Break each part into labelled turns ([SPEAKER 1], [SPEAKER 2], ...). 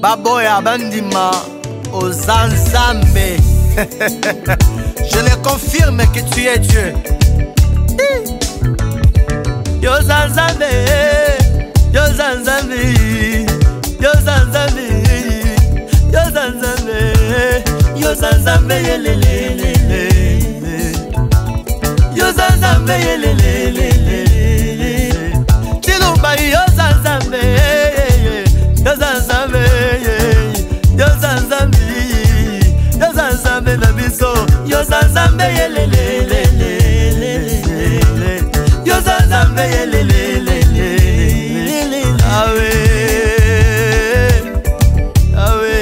[SPEAKER 1] Baboya Bandima aux Zanzambe. Je le confirme que tu es Dieu. Yo Zanzambe, Yo Zanzambe, Yo Zanzambe, Yo Zanzambe, Yo Zanzambe, Yo Zanzambe, Chilumba, Yo Zanzambe, Yo Zanzambe, Yo Zanzambe, Yo Zanzambe, Nabiso, Yo Zanzambe, Yo Zanzambe, Awe, Awe.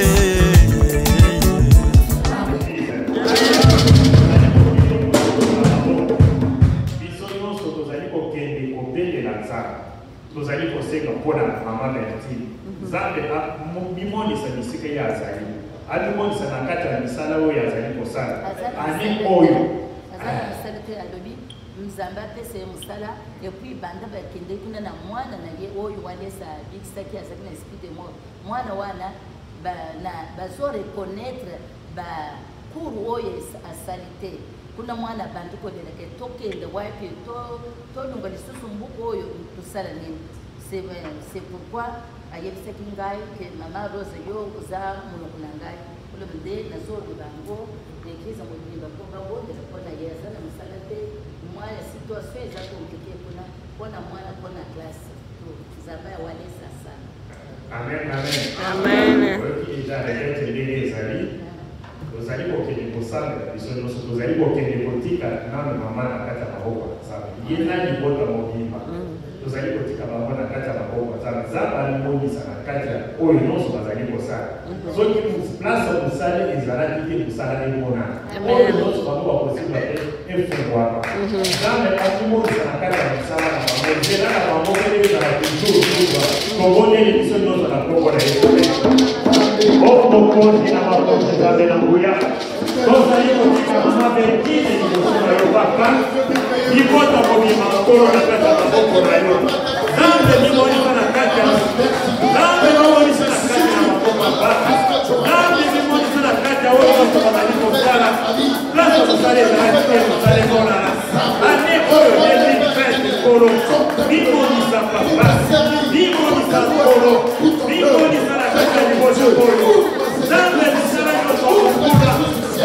[SPEAKER 2] Biso nyonso tozali kokende kobelela Nzambe. Tozali kosenga mpona mama Bertine. Nzambe abimonisa bisika ye azali. Abimonisa na kati ya misala oyo azali kosala. Ani oyo.
[SPEAKER 3] Azali misala te alobi. Nzambe apesa ye mosala epuis banda bakende kuna na mwana na ye oyo walesa bikisaki azali na esprit de mort mwana wana bazoreconnaitre bakuru oyo asali te kuna mwana bandi kodelaka tokende wapi tolunga lisusu mbuku oyo tosala nini c'est pourquoi ayebisaki ngai ke mama Rose yo oza moloko na ngai olobi nde nazoloba yango ekriza mobimba mpo babondela mpona ye aza na mosala te mwana situation eza komplike mpona mwana mpona classe nzambe awalesa sana.
[SPEAKER 2] Amen, amen.
[SPEAKER 4] Amen.
[SPEAKER 2] Oyoki deja requête ndenge ezali tozali kokende kosala biso nyonso tozali kokende kotika nano mama na kati ya maboko ya Nzambe ye na libota mobimba tozali kotika bango na kati ya maboko ya Nzambe Nzambe alimonisa na kati ya oyo nyonso bazali kosala soki place ya mosala ezalaki te mosala emonana oyo nyonso bango bakosimba te efungwaka Nzambe alimonisa na kati ya mosala na bango nzela na bango mpe ezala toujours tobondeli biso nyonso na kombo na Yesu mokonzi na makonzi Nzambe na nguya tozali kotika mama Bertine liboso na yo papa libota mobima nkolo na kati ya maboko na yo Nzambe limonisa na kati ya Nzambe limonisa na kati ya maboko ya baba Nzambe limonisa na kati ya oyo nyonso bazali kosala place mosala ezalaki te mosala emonana ane oyo neti fete nkolo limonisa papa limonisa nkolo limonisa na kati ya liboso oyo Nzambe misala nyonso kokula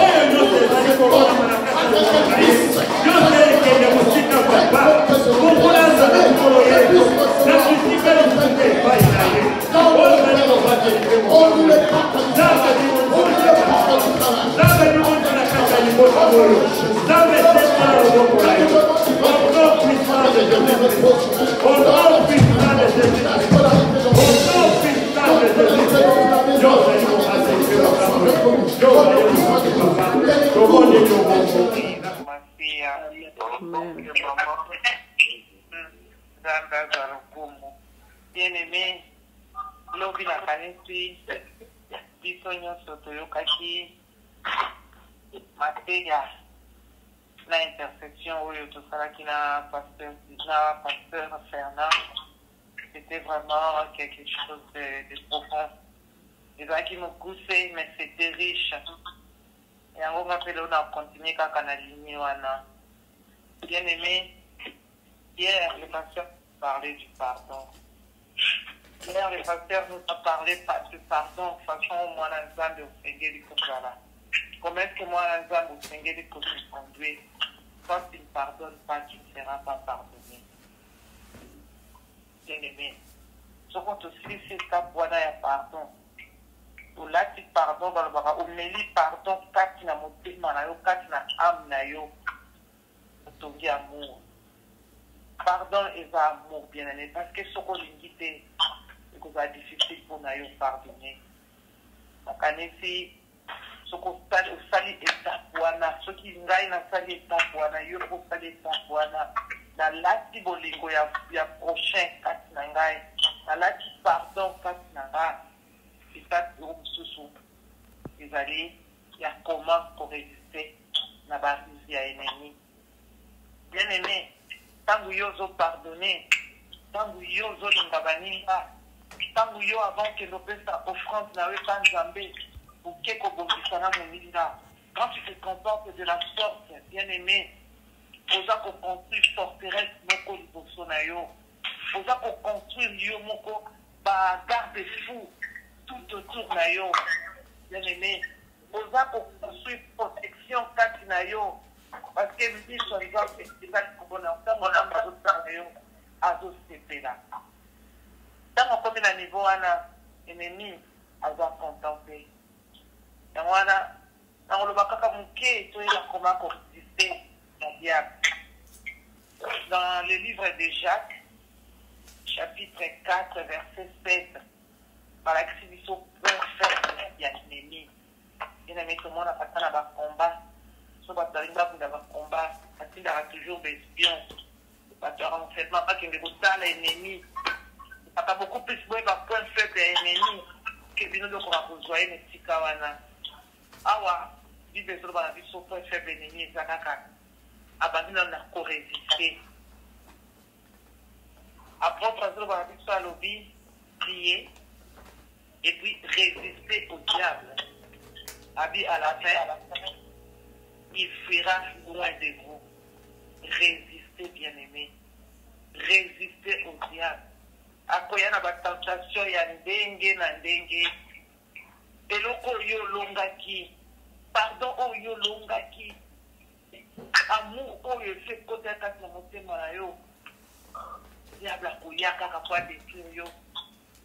[SPEAKER 2] oyo nyonso ezali kolonama na kati ya maboko na ye nyonso ekende mosika papa kokola Nzambe nkolo ye na kritika lisuka epai na ye oyo zali kobateli mpe mokolo Nzambe limonisa na kati ya liboso oyo Nzambe esesa na loboko na yo au nom puissant de Jésus-Christ au nom puissant de Jésus-Christ au nom puissant de Jésus-Christ yo zali kokateli mpe mokolo yo zali kokateli papa tobondeli obongo
[SPEAKER 5] bien-aimé, lobi na kanisi biso nyonso toyokaki mateya na intersection oyo tosalaki na pasteur Fernand. C'était vraiment quelque chose de profond. Ezalaki mokuse mais c'était riche. Yango ngapele on a continué kaka na ligne wana. Bien-aimé, hier le pasteur parlait du pardon. Hier le pasteur nous a parlé du pardon façon moi Nzambe osengeli kozala. Comment est-ce que moi Nzambe osengeli kozala? Quand tu ne pardonnes pas, tu ne seras pas pardonné. Bien-aimé, ce qu'on te suit, c'est ta boîte à pardon. Là, tu pardon, on met pardon, quand tu n'as monté, quand tu n'as âme, ton amour. Pardon et amour, bien-aimé, parce que ce qu'on dit, c'est que c'est difficile pour nous pardonner. Donc, en effet, ce qu'on sali étape, ce qui est dans sali étape, il faut sali étape, dans l'ati bolingo ya prochain kati na ngai, dans l'ati pardon kati na ngai, c'est ça que nous sommes. Ezali ya comment pour résister na barisi ya ennemi. Bien-aimé, tangu yozo pardonner, tangu yozo linga baninga, Tant que avant que l'on sa offrande n'avait pas Nzambé, ou quelque bonissana moninga. Quand tu te comportes de la sorte, bien aimé, osa ko construire forteresse moko liboso na yo. Osa ko construire lieu moko ba garde-fou tout autour na yo. Bien aimé, osa ko construire protection kati na yo. Parce que nous disons par exemple que c'est ça qu'on a fait, on a pas d'autre na yo azo sepela. Tant qu'on est à niveau ana ennemi azo contempler. Dans wana dans le bakaka muke to ila comment résister au diable. Dans le livre de Jacques, chapitre 4, verset 7, par l'exhibition parfaite il y a l'ennemi. Il y a tout le monde a pas dans le combat. Soit pas dans le combat, il y a toujours des espions. Parce que en fait, pas qu'il y a l'ennemi. Il y a beaucoup plus de point faible de l'ennemi que nous devons besoin de Tikawana. Awa, il y a besoin de point faible de l'ennemi. Abandonner la co-résister. Apprendre à lobby, prier, et puis résister au diable. Abi à la fin, il fuira loin de vous. Résistez, bien-aimés. Résistez au diable. Akoya na ba tentation ya ndenge na ndenge. Eloko yo longaki. Pardon oyo longaki. Amour oyo fait côté kati na motema na yo. Diable akoya kaka kwa détruire yo.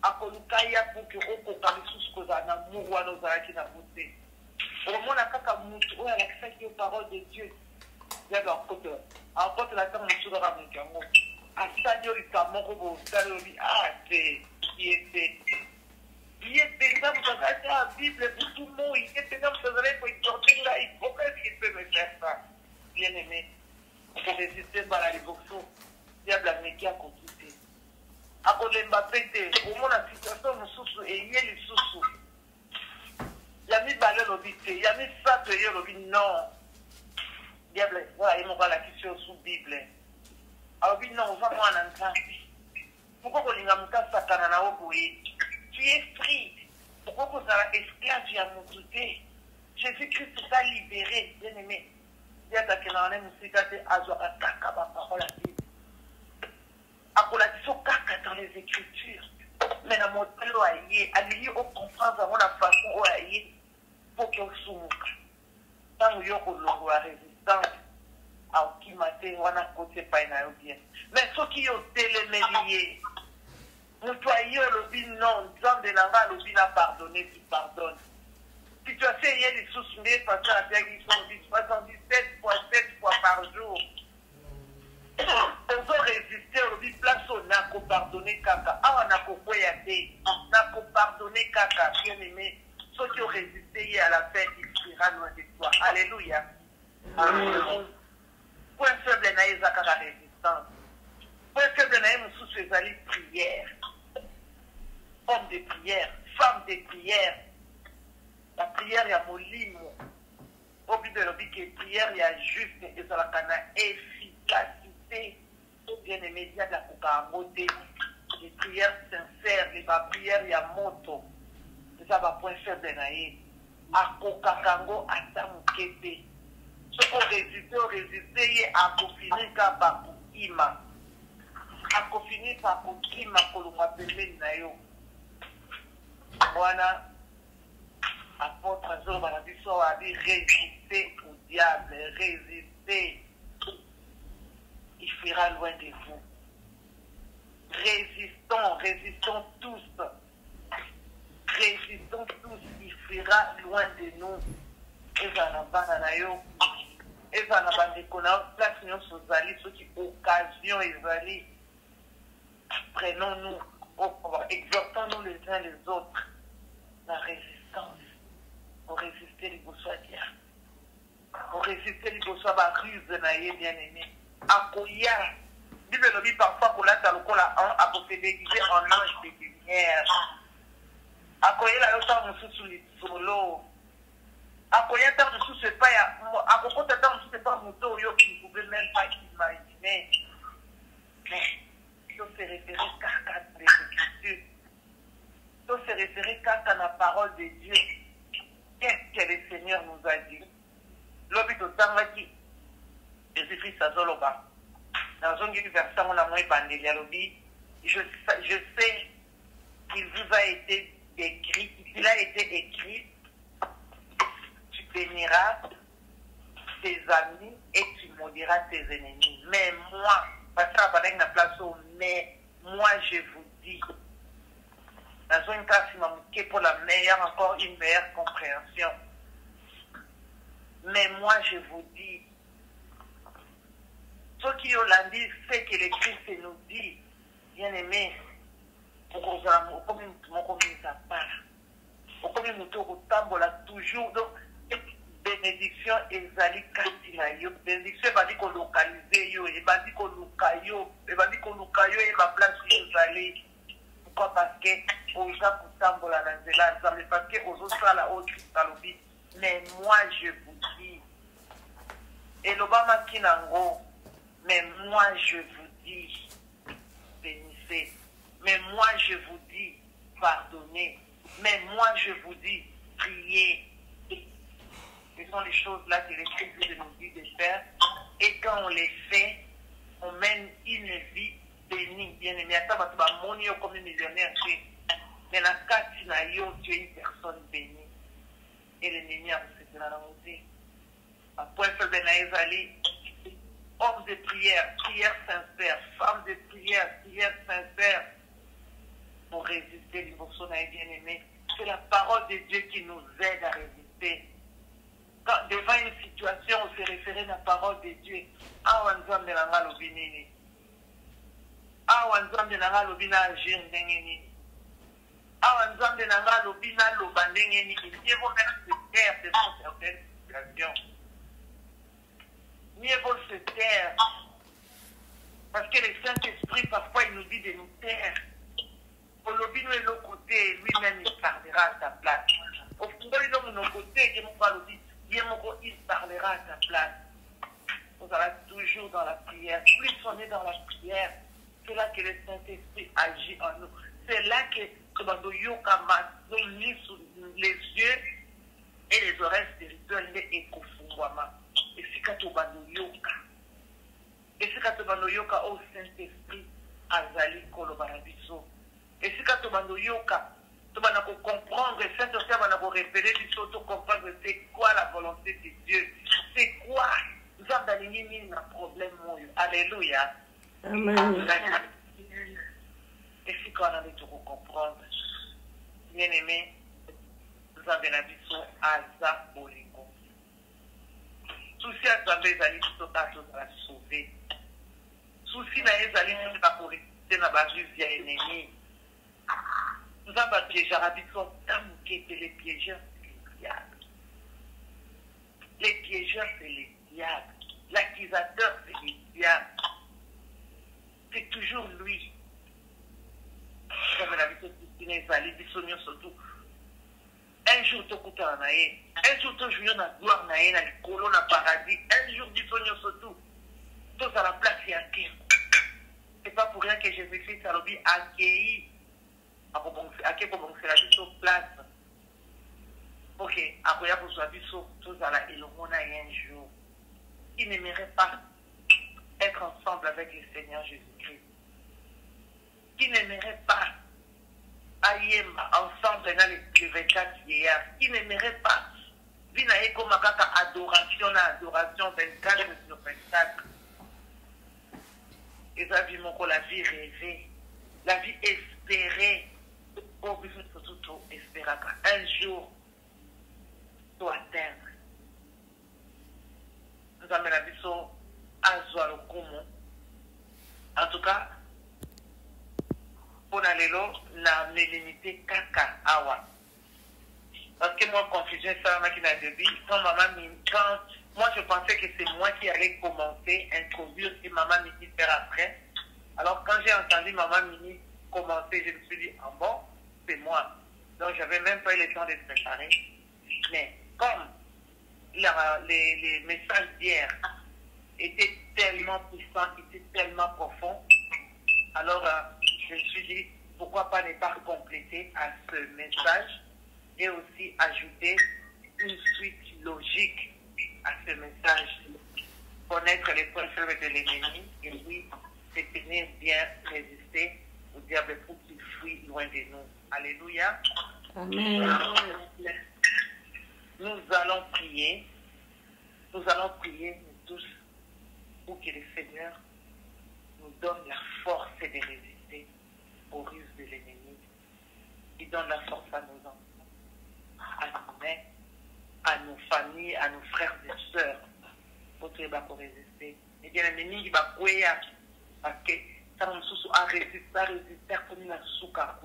[SPEAKER 5] Akoluka ya pour que okoka lisusu kozala na amour wana ozalaki na bote. Omona kaka mutu oyo alakisaki yo parole de Dieu. Diable akote la terre mutu kaka mutu yango. Asali oyo likamoko bosali obi qui était. Il était là, vous avez la Bible, tout le monde, il était là, vous avez exhorté là, il faut qu'il peut me faire ça. Bien aimé, pour résister à la révolution, diable a mis à côté. À côté de Mbappé, au moins la situation nous souffle et il y a les souffles. Il y a mis balai l'obité, il y a mis ça de l'obité, non. Diable, voilà, il m'a la question sous Bible. Alors, non, on va voir un enfant. Pourquoi on a mis ça satana na oboye? Tu es free. Pourquoi vous avez esclave à mon côté? Jésus-Christ t'a libéré, bien aimé. Il y a des gens qui ont la parole à Dieu. Après la question dans les Écritures. Mais dans mon tel oaillé, allié au comprendre avant la façon oaillé pour qu'il soit. Tant que vous avez résistance, à qui matin, on a côté pas bien. Mais ceux qui ont télémélié, nous soyons le bin non, Jean de Langa, le bin a pardonné, tu pardonnes. Si tu as fait hier les sous-soumis, parce que la terre, ils sont 77 fois par jour. On peut résister, on dit place au nako pardonner caca. Ah, on a coupé nako pardonner caca, bien aimé. Ceux qui ont résisté hier à la fête, ils sera loin de toi. Alléluia. Amen. Point faible n'a pas la résistance. Point faible n'a pas sous ses alliés prière. Homme de prière, femme de prière. La prière, il y a molimo. Au but de l'objet que prière, il y a juste et ça la efficacité. Bien aimé, il y a de la coupe les prières sincères, les prières, il y a moto. C'est ça, va point faible naïe. A kokakango atamukete. Ce qu'on résiste, il y a kofini par ima. A kofini par ima, koluma pembe nayo. Voilà. Apôtre Azor Barabiso a dit résister au diable, résister. Il fuira loin de vous. Résistons tous. Résistons tous, il fuira loin de nous. Et ça n'a pas d'anayo. Et ça n'a pas de place, nous sommes allés, ceux qui occasion ils allaient. Prenons-nous, exhortons-nous les uns les autres. La résistance. Pour résister les besoins diables. Pour résister les besoins de la ruse, bien aimé. Akoya. Bible le dit parfois pour la talokola a possédé déguisé en ange de lumière. Akoya la yota musu sous les solos. Akoya ta musu c'est pas ya. Akoko ta musu c'est pas moto yo qui ne pouvait même pas imaginer. Mais il faut se référer car des Écritures. référer qu'à la parole de Dieu. Qu'est-ce que le Seigneur nous a dit? L'obito tangaki, Jésus-Christ azoloba. Dans un verset, on a moins bandé, je sais qu'il vous a été écrit, il a été écrit, tu béniras tes amis et tu maudiras tes ennemis. Mais moi, parce que la place où, mais moi je vous dis, dans une classe pour la meilleure, encore une meilleure compréhension. Mais moi je vous dis, ce qui Hollandais fait que le Christ nous dit, bien aimé, pour toujours. Donc, bénédiction ezali kati na yo. Bénédiction va dire qu'on localise yo, et va dire qu'on lukayo, et va dire qu'on lukayo et ma place ezali. Pourquoi? Parce que oza kutambola na nzela nzambe, parce que ozosala o Christ alobi. Mais moi je vous dis, et l'Obama kinango, mais moi je vous dis, bénissez. Mais moi je vous dis, pardonnez. Mais moi je vous dis, priez. Ce sont les choses-là que l'Écriture nous dit de faire. Et quand on les fait, on mène une vie bénie, bien aimé. Attends, tu vas monter comme un millionnaire. Mais dans le cas tu es une personne bénie. Et l'ennemi a reçu de la rosée. Après, il faut homme de prière, prière sincère, femme de prière, prière sincère, pour résister l'émotion d'un bien-aimé. C'est la parole de Dieu qui nous aide à résister. Quand, devant une situation, on se réfère à la parole de Dieu. Awanzam de la malobinini. Awanzam de la malobina agir n'engeni. Awanzam de la malobina lobandengeni. Mieux vaut même se taire devant certaines situations. Mieux vaut se taire. Parce que le Saint-Esprit, parfois, il nous dit de nous taire. Au lobino et l'autre côté, lui-même, il parlera à sa place. Au fond, de mon côté, il parlera à sa place. On sera toujours dans la prière. Plus on est dans la prière, c'est là que le Saint-Esprit agit en nous. C'est là que nous lit sous les yeux et les oreilles spirituelles et et c'est quand on yoka. Et c'est quand on yoka au Saint-Esprit azali kolobarabiso. Et c'est quand on yoka. Tu vas comprendre, et Saint-Esprit va nous révéler, comprendre c'est quoi la volonté de Dieu. C'est quoi? Nous avons un problème. Alléluia.
[SPEAKER 4] Amen.
[SPEAKER 5] Et si quand on a tout comprendre, bien aimé, nous avons un avis à ça pour les comptes. Souci à ça, les amis, tout à la sauver. Souci à les amis, pour résister dans la vie via l'ennemi. Nous avons piégé à l'habitation, qui étaient les piégeurs, c'est les diables. Les piégeurs, c'est les diables. L'accusateur, c'est les diables. C'est toujours lui. Comme l'habitation de Christine, surtout. Un jour, tu écoutes un aïe. Un jour, tu joues dans la gloire, dans le colon, dans le paradis. Un jour, tu sonnes surtout. Tous à la place, il y a qui. C'est pas pour rien que Jésus-Christ a accueilli. À quel moment c'est la vie sur place? Ok, après vous soyez sur tous à la Elomona un jour. Ils n'aimeraient pas être ensemble avec le Seigneur Jésus-Christ. Qui n'aimerait pas aller ensemble dans les 24 vieillards. Qui n'aimerait pas vivre comme adoration, adoration 24 sur 24. Et ça, la vie rêvée, la vie espérée. Surtout espérer qu'un jour soit atteindre. Nous avons la vision à Zoalokomo. En tout cas, pour aller là, la mélinité kaka awa. Parce que moi, confusion, ça m'a qui n'a de vie. Quand moi je pensais que c'est moi qui allais commencer, introduire si maman Mini faire après. Alors quand j'ai entendu maman Mini commencer, je me suis dit, ah bon, c'est moi. Donc, je n'avais même pas eu le temps de se préparer. Mais comme les messages d'hier étaient tellement puissants, étaient tellement profonds, alors je me suis dit, pourquoi pas ne pas compléter à ce message et aussi ajouter une suite logique à ce message. Connaître les points faibles de l'ennemi et puis se tenir bien résister au diable pour qu'il fuit loin de nous. Alléluia.
[SPEAKER 4] Amen.
[SPEAKER 5] Nous allons prier. Nous allons prier, nous tous, pour que le Seigneur nous donne la force de résister aux ruses de l'ennemi. Il donne la force à nos enfants, à nos mères, à nos familles, à nos frères et sœurs, pour résister. Et bien, l'ennemi, il va courir parce que ça nous a résister comme une souka.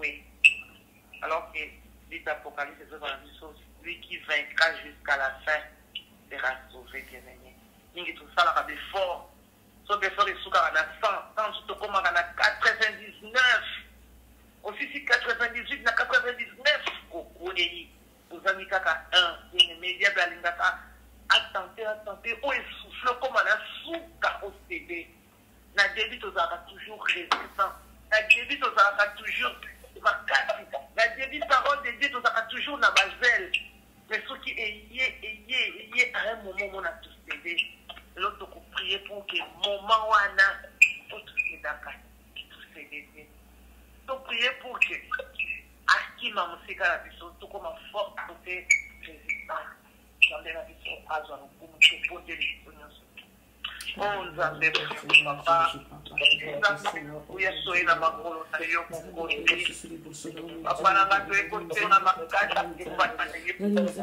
[SPEAKER 5] Alors que dit l'Apocalypse, lui qui vaincra jusqu'à la fin sera sauvé, bien-aimé. Ningi tout ça, là, fort. Sauf effort, il souka à 100, tant tout comme à 99. Aussi, si 98, na 99, vous avez qu'à 1, les médias de la attendez, où est souffle comme à la souka au CD. Na débit aux arabes toujours résistant. Na débit aux arabes toujours la débit parole de Dieu aux arabes toujours na basel. Mais ceux qui ayez à un moment on a tous cédé. L'autre qu'on prier pour que moment où on a tout cédé. Donc priez pour que Aki m'a montré la personne tout comme un fort côté résistant. Dans la personne à nous pour poser les choses. On nous a fait papa. Oui, soyez la magolo na yo pour papa na bato écoute na makata qui va passer pour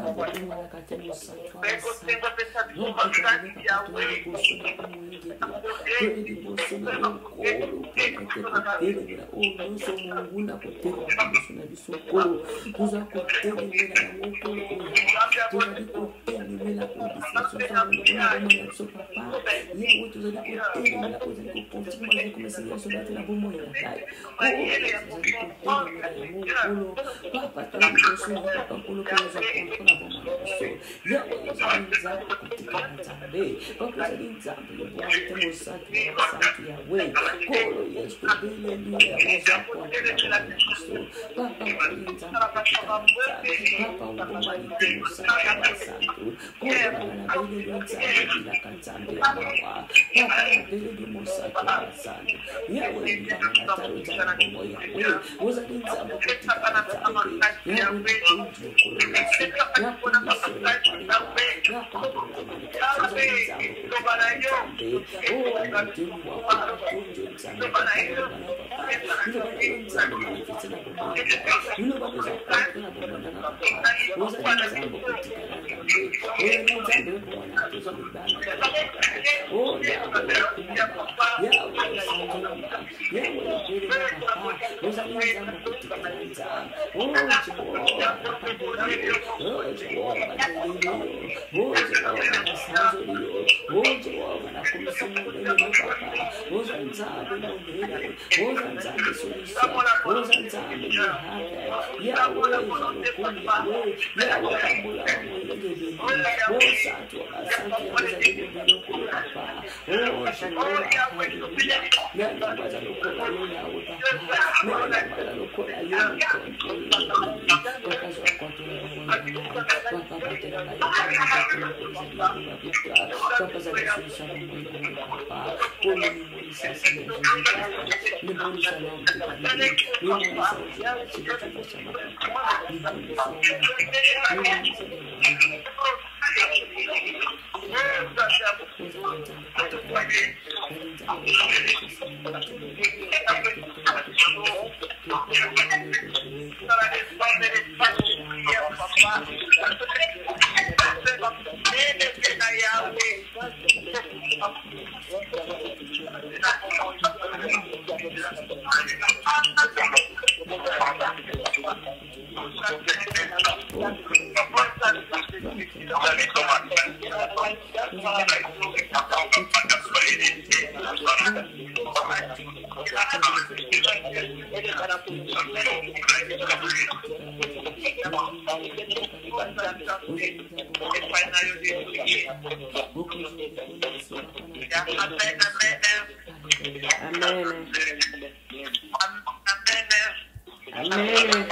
[SPEAKER 4] Amen.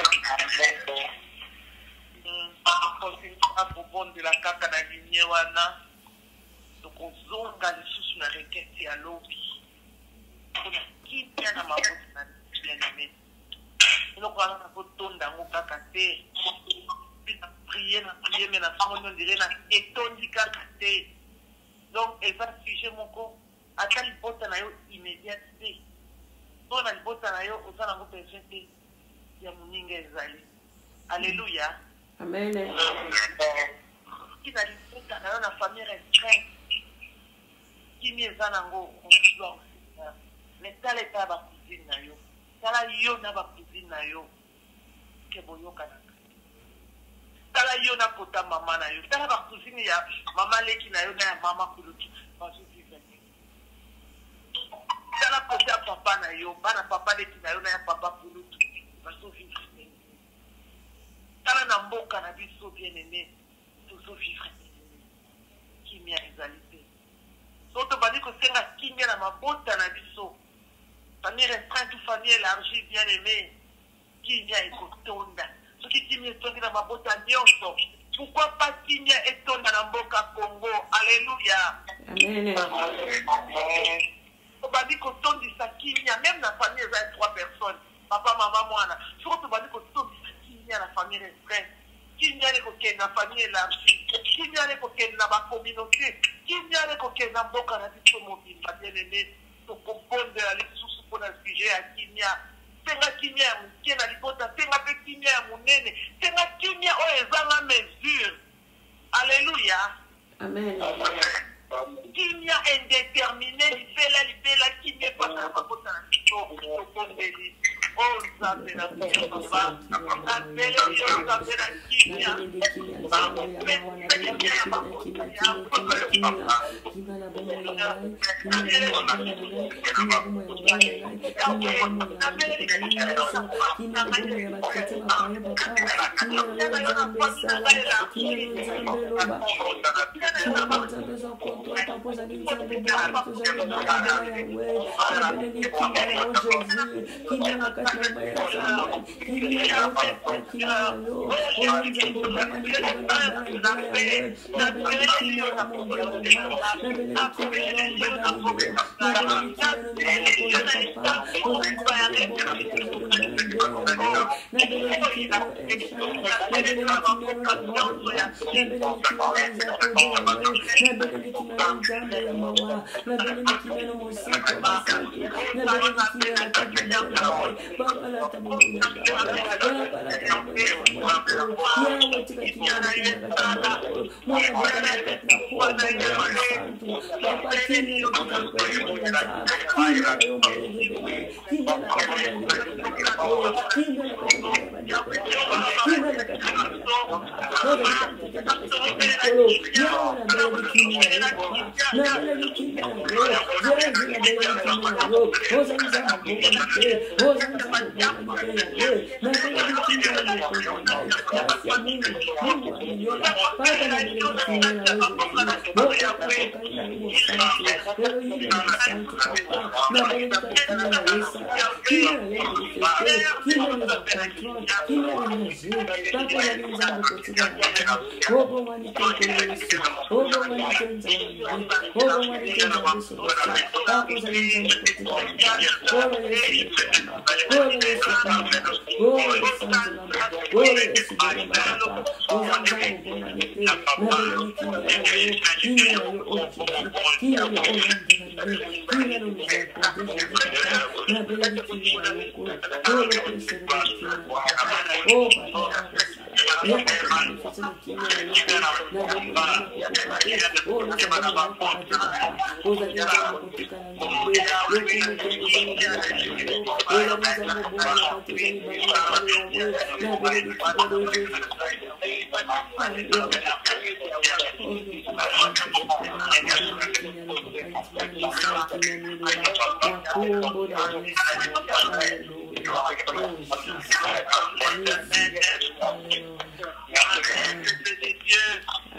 [SPEAKER 5] akobondela kaka na linie wana tokozonga lisusu na rekete ya lobi mpona kimia na mabota na bien-aime eloko wana nakotonda yango kaka te na prie me na sango nyondele na etondi kaka te donc eza sujet moko ata libota na yo immédiate te to na libota na yo oza nango besoin te ya moninga ezali alleluya.
[SPEAKER 4] Amen.
[SPEAKER 5] Qui n'a pas dans la famille restreinte, qui m'y est nango, mais t'as l'état de cuisine na yo, t'as la yo na ba cuisine na yo, que boyo kanaka. T'as la yo na kota maman na yo, t'as la ba cuisine ya maman leki na yo na ya maman kuluki, parce que t'as la kota papa na yo, bana papa leki na yo na ya papa kuluki, parce que tala na mboka na biso bien-aimé tozovivre kimia ezali te so tobandi kosenga kimia na mabota na biso famille restreinte ou famille élargie bien-aimé kimia ekotonda soki kimia etondi na mabota nyonso pourquoi pas kimia etonda na mboka Congo. Alléluia.
[SPEAKER 4] Amen.
[SPEAKER 5] Tobandi kotondisa kimia même na famille eza 3 personnes papa mama mwana soko tobandi kotondisa la famille restreinte, qui n'y a la famille élargie, qui n'y a la communauté, qui n'y a la boca na biso mobile, bien-aimé, to comprendre la sous pour le sujet à Kimia. Tenga Kimia muke na libota, tenga pe Kimia munene, tenga Kimia o ezanga mesure. Alléluia.
[SPEAKER 4] Amen.
[SPEAKER 5] Kimia indéterminé, libela, qui n'est pas na bota na biso, to comprendre. Oh, ça c'est la papa. La belle chose, ça c'est la kimia.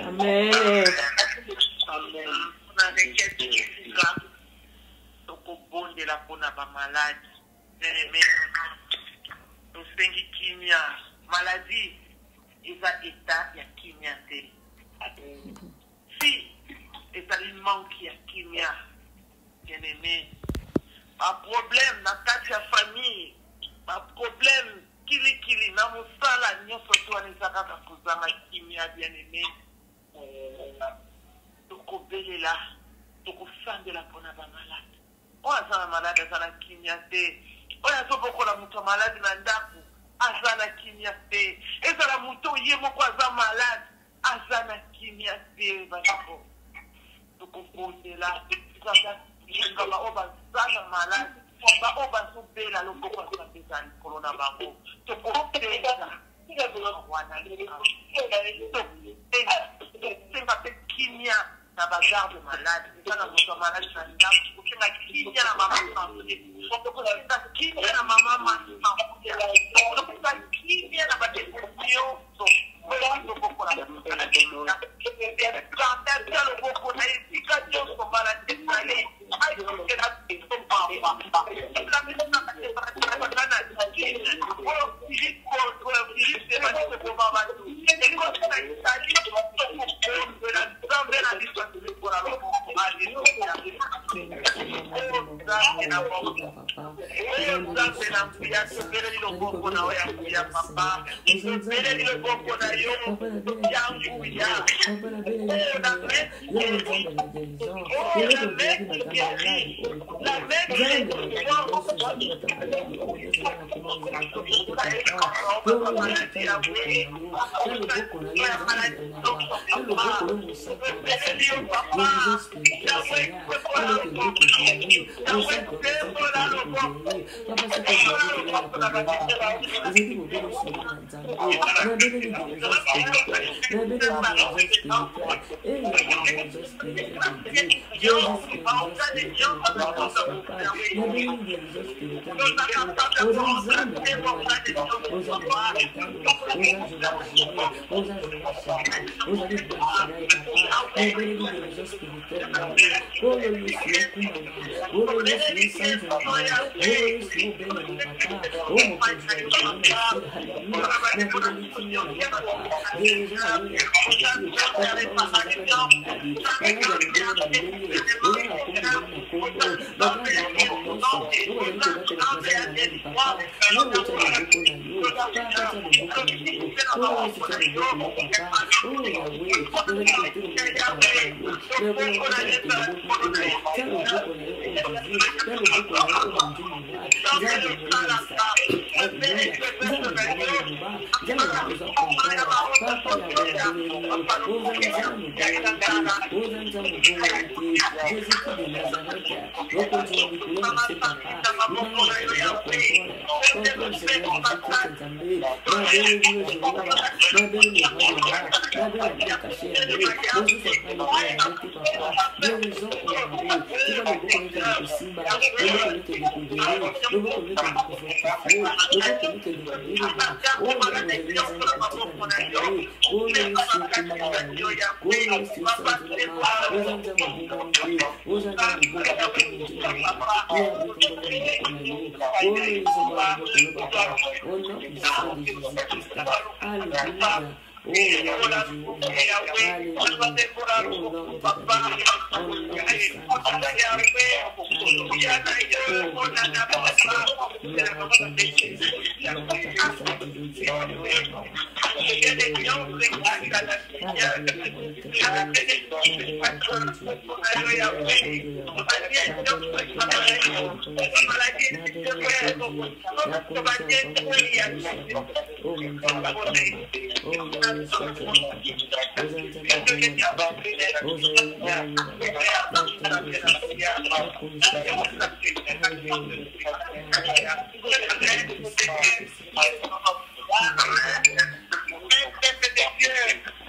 [SPEAKER 4] Amen.
[SPEAKER 5] malade. kimia maladie eza état ya kimia te si ezali manque ya kimia bien aimé ba problème na kati ya famille ba problème kilikili na mosala nyonso to wana eza kaka kozanga kimia bien aimé tokobelela tokosambela mpona bamalade oyo aza na malade aza na kimia te oyo azobokola moto malade na ndako aza na kimia te ezala moto ye moko aza malade aza na kimia te bandeko tokobondela ngamba oyo baza na malade baoyo bazobela loboko asambeza likolo na bango tokopesa wana tosenga mpe kimia na bagarde malade eza na moto ya malade na ndako tokosenga kimia na mama santé tokosenga kimia na mama masanté tokosenga kimia na badeko nyonso tokokola kandatia loboko na esika nyonso malade ezali ayokela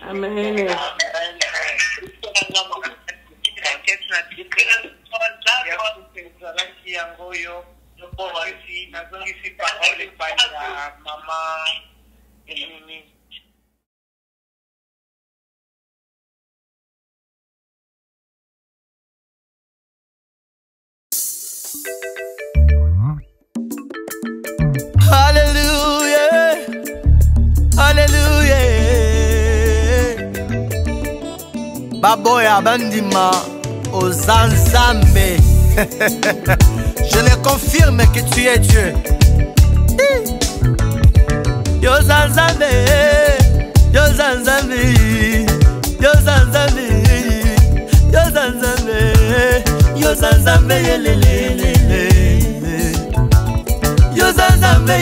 [SPEAKER 4] Amen.
[SPEAKER 1] Hallelujah. Baboya bandima Ozanzambe. Je le confirme que tu es Dieu. Yo Zanzambe, Yo Zanzambe, Yo Zanzambe, Yo Zanzambe, Yo Zanzambe, Yo Zanzambe,